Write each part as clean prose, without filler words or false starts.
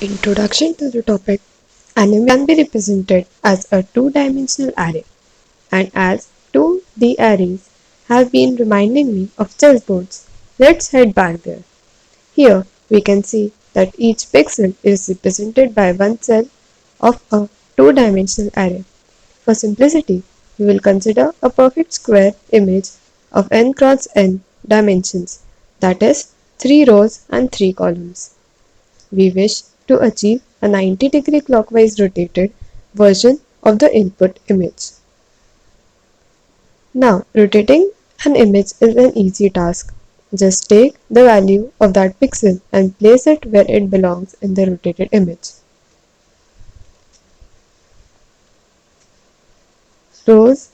Introduction to the topic. An image can be represented as a two-dimensional array, and as 2D arrays have been reminding me of chessboards, let's head back there. Here we can see that each pixel is represented by one cell of a two-dimensional array. For simplicity, we will consider a perfect square image of n cross n dimensions, that is, 3 rows and 3 columns. We wish to achieve a 90-degree clockwise rotated version of the input image. Now, rotating an image is an easy task. Just take the value of that pixel and place it where it belongs in the rotated image. Rows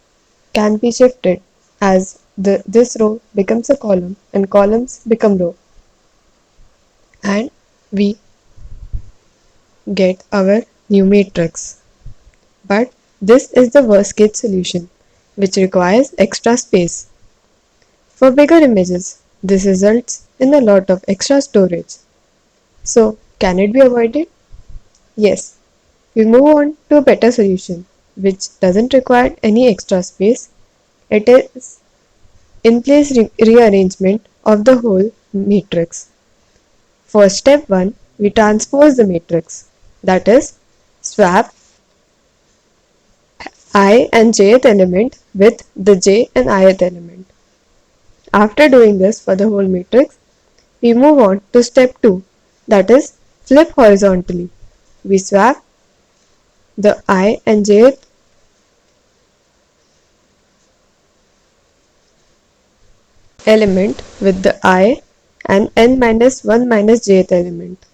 can be shifted as this row becomes a column and columns become row, and we get our new matrix. But this is the worst case solution, which requires extra space. For bigger images, this results in a lot of extra storage. So, can it be avoided? Yes. We move on to a better solution, which doesn't require any extra space. It is in-place rearrangement of the whole matrix. For step 1, we transpose the matrix, that is, swap I and jth element with the j and ith element. After doing this for the whole matrix, we move on to step 2, that is, flip horizontally. We swap the I and jth element with the I and n minus 1 minus jth element.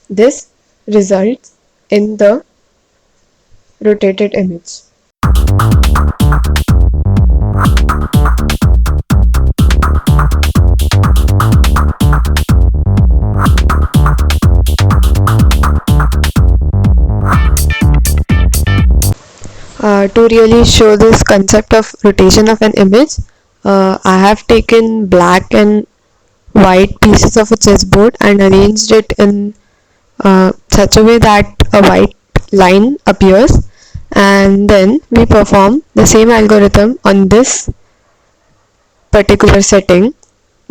This results in the rotated image. To really show this concept of rotation of an image, I have taken black and white pieces of a chessboard and arranged it in such a way that a white line appears, and then we perform the same algorithm on this particular setting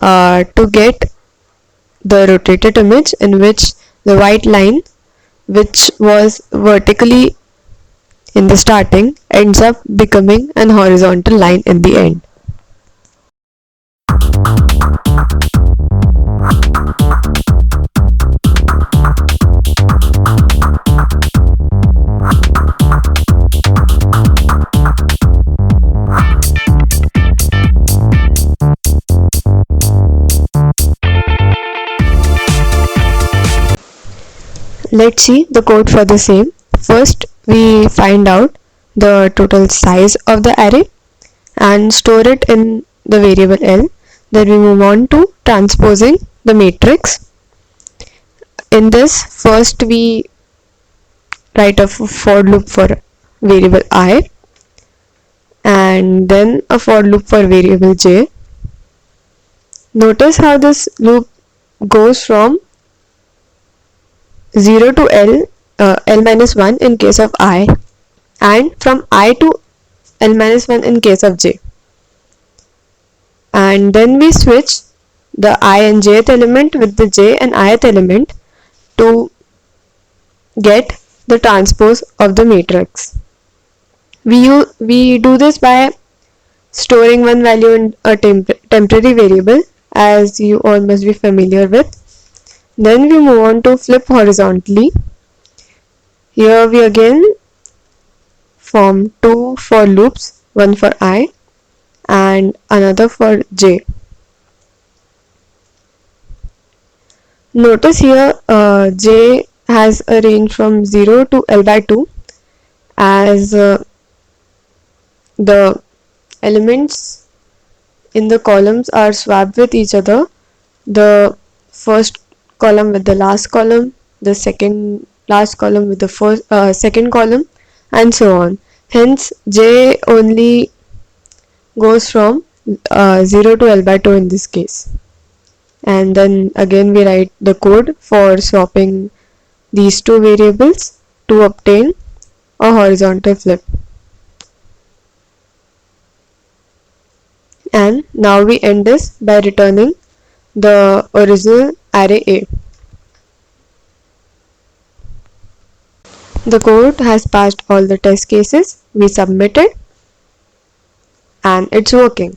to get the rotated image in which the white line, which was vertically in the starting, ends up becoming an horizontal line in the end. Let's see the code for the same. First, we find out the total size of the array and store it in the variable L. Then we move on to transposing the matrix. In this, first we write a for loop for variable I and then a for loop for variable j. Notice how this loop goes from 0 to L minus 1 in case of I, and from I to L minus 1 in case of j. And then we switch the I and jth element with the j and ith element to get the transpose of the matrix. We do this by storing one value in a temporary variable, as you all must be familiar with. Then we move on to flip horizontally. Here we again form two for loops, one for I and another for j. Notice here j has a range from 0 to L by 2, as the elements in the columns are swapped with each other. The first column with the last column, the second last column with the second column, and so on. Hence, j only goes from 0 to L by 2 in this case. And then again we write the code for swapping these two variables to obtain a horizontal flip. And now we end this by returning the original array A. The code has passed all the test cases we submitted and it's working.